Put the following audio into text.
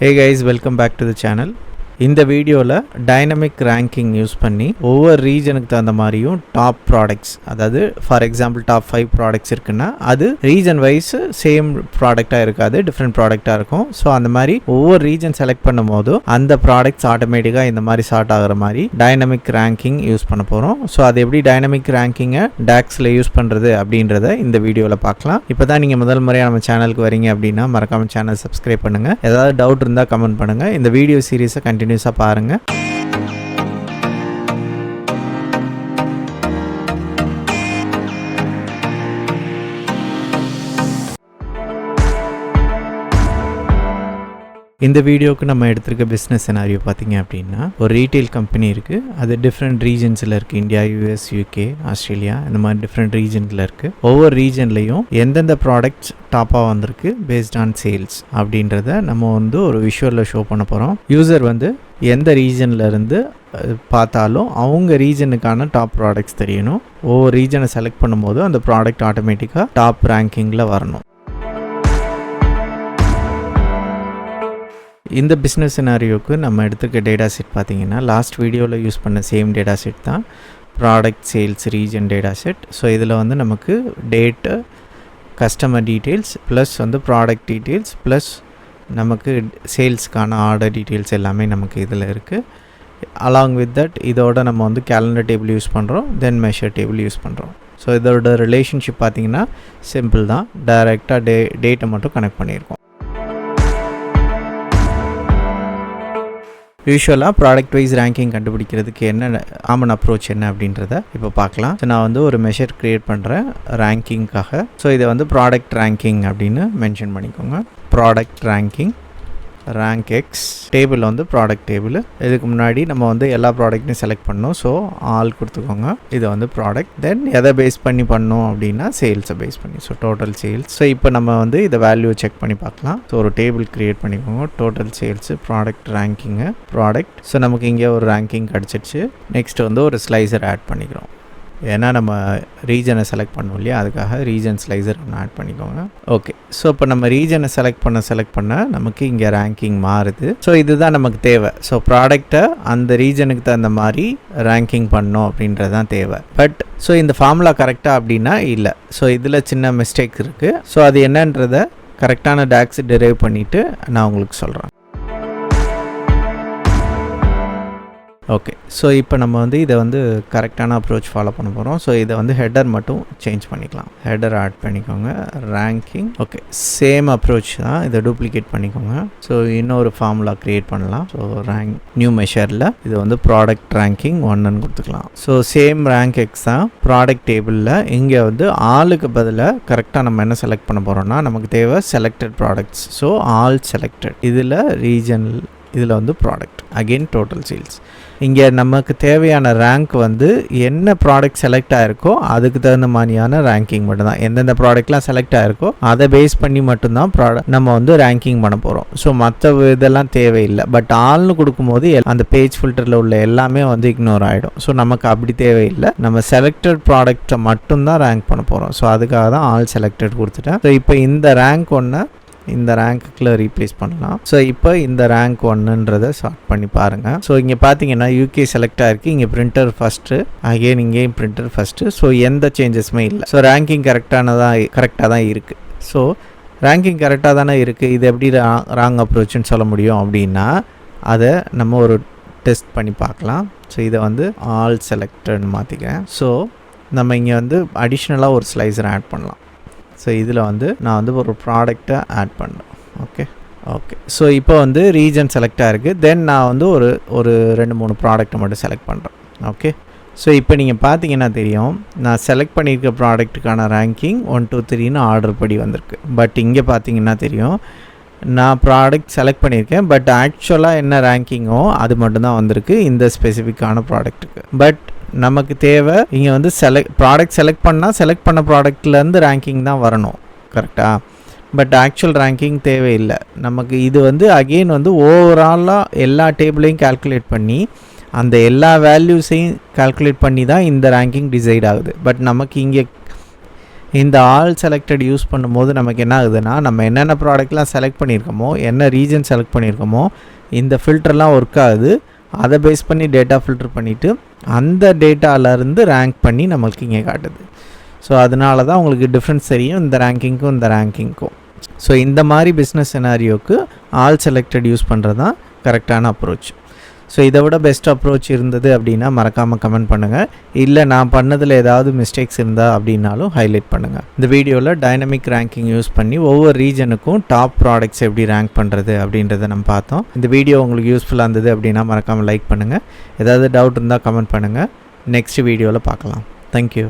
Hey guys, welcome back to the channel. இந்த வீடியோவில் dynamic ranking use பண்ணி ஒவ்வொரு ரீஜனுக்கு தகுந்த மாதிரியும் டாப் ப்ராடக்ட்ஸ், அதாவது ஃபார் எக்ஸாம்பிள் டாப் 5 ப்ராடக்ட்ஸ் இருக்குன்னா அது ரீஜன் வைஸ் சேம் ப்ராடக்டாக இருக்காது, டிஃப்ரெண்ட் ப்ராடக்டாக இருக்கும். ஸோ அந்த மாதிரி ஒவ்வொரு ரீஜன் செலக்ட் பண்ணும் போதும் அந்த ப்ராடக்ட்ஸ் ஆட்டோமேட்டிக்காக இந்த மாதிரி சார்ட் ஆகிற மாதிரி டைனமிக் ரேங்கிங் யூஸ் பண்ண போகிறோம். ஸோ அது எப்படி டைனமிக் ரேங்கிங்கை டாக்ஸில் யூஸ் பண்ணுறது அப்படின்றத இந்த வீடியோவில் பார்க்கலாம். இப்போ தான் நீங்கள் முதல் முறையாக நம்ம சேனலுக்கு வரீங்க அப்படின்னா மறக்காமல் சேனல் சப்ஸ்கிரைப் பண்ணுங்கள். ஏதாவது டவுட் இருந்தால் கமெண்ட் பண்ணுங்கள். இந்த வீடியோ சீரீஸை கண்டினியூஸாக பாருங்க. இந்த வீடியோக்கு நம்ம எடுத்திருக்க பிஸ்னஸ் சினாரியோ பார்த்தீங்க அப்படின்னா, ஒரு ரீட்டைல் கம்பெனி இருக்குது. அது டிஃப்ரெண்ட் ரீஜன்ஸில் இருக்குது. இந்தியா, யூஎஸ், யூகே, ஆஸ்திரேலியா, இந்த மாதிரி டிஃப்ரெண்ட் ரீஜனில் இருக்குது. ஒவ்வொரு ரீஜன்லையும் எந்தெந்த ப்ராடக்ட்ஸ் டாப்பாக வந்திருக்கு பேஸ்ட் ஆன் சேல்ஸ் அப்படின்றத நம்ம ஒரு விஷுவலில் ஷோ பண்ண போகிறோம். யூசர் எந்த ரீஜனில் இருந்து பார்த்தாலும் அவங்க ரீஜனுக்கான டாப் ப்ராடக்ட்ஸ் தெரியணும். ஒவ்வொரு ரீஜனை செலக்ட் பண்ணும்போது அந்த ப்ராடக்ட் ஆட்டோமேட்டிக்காக டாப் ரேங்கிங்கில் வரணும். இந்த பிஸ்னஸ் சினாரியோக்கு நம்ம எடுத்துக்க டேட்டா செட் பார்த்தீங்கன்னா லாஸ்ட் வீடியோவில் யூஸ் பண்ண சேம் டேட்டா செட் தான், product sales region data set. So இதில் நமக்கு date, customer details plus product details plus நமக்கு சேல்ஸ்க்கான ஆர்டர் டீட்டெயில்ஸ் எல்லாமே நமக்கு இதில் இருக்குது. அலாங் வித் தட் இதோட நம்ம கேலண்டர் டேபிள் யூஸ் பண்ணுறோம், தென் மெஷர் டேபிள் யூஸ் பண்ணுறோம். ஸோ இதோட ரிலேஷன்ஷிப் பார்த்திங்கன்னா சிம்பிள் தான், டைரெக்டாக டேட்டை மட்டும் கனெக்ட் பண்ணியிருக்கோம். யூஸ்வலாக ப்ராடக்ட் வைஸ் ரேங்கிங் கண்டுபிடிக்கிறதுக்கு என்ன காமன் அப்ரோச் என்ன அப்படின்றத இப்போ பார்க்கலாம். ஸோ நான் ஒரு மெஷர் க்ரியேட் பண்ணுறேன் ரேங்கிங்காக. ஸோ இதை ப்ராடக்ட் ரேங்கிங் அப்படின்னு மென்ஷன் பண்ணிக்கோங்க. Product ranking rank X table product table. இதுக்கு முன்னாடி நம்ம எல்லா ப்ராடக்ட்டையும் செலக்ட் பண்ணோம். ஸோ ஆல் கொடுத்துக்கோங்க. இது ப்ராடக்ட். தென் எதை பேஸ் பண்ணி பண்ணோம் அப்படின்னா சேல்ஸை பேஸ் பண்ணி. So total sales. ஸோ இப்போ நம்ம இதை வேல்யூ செக் பண்ணி பார்க்கலாம். ஸோ ஒரு டேபிள் க்ரியேட் பண்ணிக்கோங்க. Total sales, product ranking, product. So நமக்கு இங்கே ஒரு ரேங்கிங் கிடச்சிடுச்சு. நெக்ஸ்ட் ஒரு ஸ்லைசர் ஆட் பண்ணிக்கிறோம். ஏன்னா நம்ம ரீஜனை செலக்ட் பண்ணுவோம் இல்லையா, அதுக்காக ரீஜன் ஸ்லைசர் ஒன்று ஆட் பண்ணிக்கோங்க. ஓகே. ஸோ இப்போ நம்ம ரீஜனை செலக்ட் பண்ண நமக்கு இங்கே ரேங்கிங் மாறுது. ஸோ இதுதான் நமக்கு தேவை. ஸோ ப்ராடக்டை அந்த ரீஜனுக்கு தகுந்த மாதிரி ரேங்கிங் பண்ணோம் அப்படின்றது தான் தேவை. பட் ஸோ இந்த ஃபார்முலா கரெக்டாக அப்படின்னா இல்லை. ஸோ இதில் சின்ன மிஸ்டேக் இருக்குது. ஸோ அது என்னன்றதை கரெக்டான டாக்ஸ் டிரைவ் பண்ணிவிட்டு நான் உங்களுக்கு சொல்கிறேன். ஓகே. ஸோ இப்போ நம்ம இதை கரெக்டான அப்ரோச் ஃபாலோ பண்ண போகிறோம். ஸோ இதை ஹெடர் மட்டும் சேஞ்ச் பண்ணிக்கலாம். ஹெடர் ஆட் பண்ணிக்கோங்க. ரேங்கிங். ஓகே. சேம் அப்ரோச் தான். இதை டூப்ளிகேட் பண்ணிக்கோங்க. ஸோ இன்னொரு ஃபார்முலா க்ரியேட் பண்ணலாம். ஸோ ரேங்க் நியூ மெஷரில் இது ப்ராடக்ட் ரேங்கிங் 1ன்னு கொடுத்துக்கலாம். ஸோ சேம் ரேங்க் எக்ஸ் தான். ப்ராடக்ட் டேபிளில் இங்கே ஆளுக்கு பதிலாக கரெக்டாக நம்ம என்ன செலக்ட் பண்ண போகிறோம்னா, நமக்கு தேவை selected products. So all selected. இதில் ரீஜனல், இதில் ப்ராடக்ட், அகெயின் டோட்டல் சேல்ஸ். இங்கே நமக்கு தேவையான ரேங்க் என்ன ப்ராடக்ட் செலக்ட் ஆகிருக்கோ அதுக்கு தகுந்த மாதிரியான ரேங்கிங் மட்டும்தான். எந்தெந்த ப்ராடக்ட்லாம் செலக்ட் ஆகிருக்கோ அதை பேஸ் பண்ணி மட்டும்தான் நம்ம ரேங்கிங் பண்ண போகிறோம். ஸோ மற்ற இதெல்லாம் தேவையில்லை. பட் ஆல்னு கொடுக்கும்போது அந்த பேஜ் ஃபில்டரில் உள்ள எல்லாமே இக்னோர் ஆகிடும். ஸோ நமக்கு அப்படி தேவையில்லை. நம்ம செலக்டட் ப்ராடக்டை மட்டும்தான் ரேங்க் பண்ண போகிறோம். ஸோ அதுக்காக தான் ஆல் செலக்டட் கொடுத்துட்டேன். ஸோ இப்போ இந்த ரேங்க் ஒன்று இந்த ரேங்க்குள்ள ரீப்ளேஸ் பண்ணலாம். ஸோ இப்போ இந்த ரேங்க் 1ன்றதை சார்ட் பண்ணி பாருங்கள். ஸோ இங்கே பார்த்தீங்கன்னா யூகே செலக்ட் ஆகிருக்கு. இங்கே பிரிண்டர் ஃபஸ்ட்டு, அகெயின் இங்கேயும் பிரிண்டர் ஃபஸ்ட்டு. ஸோ எந்த சேஞ்சஸுமே இல்லை. ஸோ ரேங்கிங் கரெக்டாக தான் இருக்குது. ஸோ ரேங்கிங் கரெக்டாக தானே இருக்குது. இது எப்படி ராங் அப்ரோச்சுன்னு சொல்ல முடியும் அப்படின்னா, அதை நம்ம ஒரு டெஸ்ட் பண்ணி பார்க்கலாம். ஸோ இதை ஆல் செலக்டட்னு மாற்றிக்கிறேன். ஸோ நம்ம இங்கே அடிஷ்னலாக ஒரு ஸ்லைசர் ஆட் பண்ணலாம். ஸோ இதில் நான் ஒரு ப்ராடக்டை ஆட் பண்ணுறேன். ஓகே. ஸோ இப்போ ரீஜன் செலக்ட் ஆகிருக்கு. தென் நான் ஒரு 2-3 ப்ராடக்ட்டை மட்டும் செலக்ட் பண்ணுறேன். ஓகே. ஸோ இப்போ நீங்கள் பார்த்தீங்கன்னா தெரியும், நான் செலக்ட் பண்ணியிருக்க ப்ராடக்ட்டுக்கான ரேங்கிங் 1 2 3ன்னு ஆர்டர் படி வந்திருக்கு. பட் இங்கே பார்த்தீங்கன்னா தெரியும், நான் ப்ராடக்ட் செலக்ட் பண்ணியிருக்கேன். பட் ஆக்சுவலாக என்ன ரேங்கிங்கோ அது மட்டும்தான் வந்திருக்கு இந்த ஸ்பெசிஃபிக்கான ப்ராடக்ட்டுக்கு. பட் நமக்கு தேவை இங்கே ப்ராடக்ட் செலக்ட் பண்ண ப்ராடக்ட்லேருந்து ரேங்கிங் தான் வரணும். கரெக்டாக? பட் ஆக்சுவல் ரேங்கிங் தேவையில்லை நமக்கு. இது அகெயின் ஓவராலாக எல்லா டேபிளையும் கால்குலேட் பண்ணி அந்த எல்லா வேல்யூஸையும் கால்குலேட் பண்ணி தான் இந்த ரேங்கிங் டிசைட் ஆகுது. பட் நமக்கு இங்கே இந்த ஆல் செலக்டட் யூஸ் பண்ணும்போது நமக்கு என்ன ஆகுதுன்னா, நம்ம என்னென்ன ப்ராடக்ட்லாம் செலக்ட் பண்ணியிருக்கோமோ, என்ன ரீஜன் செலக்ட் பண்ணியிருக்கோமோ, இந்த ஃபில்டர்லாம் ஒர்க் ஆகுது. அதை பேஸ் பண்ணி டேட்டா ஃபில்டர் பண்ணிவிட்டு அந்த டேட்டாவிலேருந்து ரேங்க் பண்ணி நம்மளுக்கு இங்கே காட்டுது. ஸோ அதனால தான் உங்களுக்கு டிஃப்ரென்ஸ் தெரியும் இந்த ரேங்கிங்க்கும் இந்த ரேங்கிங்க்கும். ஸோ இந்த மாதிரி பிஸ்னஸ் சினாரியோக்கு ஆல் செலக்டட் யூஸ் பண்ணுறது தான் கரெக்டான அப்ரோச். ஸோ இதை விட பெஸ்ட் அப்ரோச் இருந்தது அப்படின்னா மறக்காமல் கமெண்ட் பண்ணுங்கள். இல்லை நான் பண்ணதில் ஏதாவது மிஸ்டேக்ஸ் இருந்தால் அப்படின்னாலும் ஹைலைட் பண்ணுங்கள். இந்த வீடியோவில் டைனமிக் ரேங்கிங் யூஸ் பண்ணி ஒவ்வொரு ரீஜனுக்கும் டாப் ப்ராடக்ட்ஸ் எப்படி ரேங்க் பண்ணுறது அப்படின்றத நம்ம பார்த்தோம். இந்த வீடியோ உங்களுக்கு யூஸ்ஃபுல்லாக இருந்தது அப்படின்னா மறக்காமல் லைக் பண்ணுங்கள். ஏதாவது டவுட் இருந்தால் கமெண்ட் பண்ணுங்கள். நெக்ஸ்ட் வீடியோவில் பார்க்கலாம். தேங்க்யூ.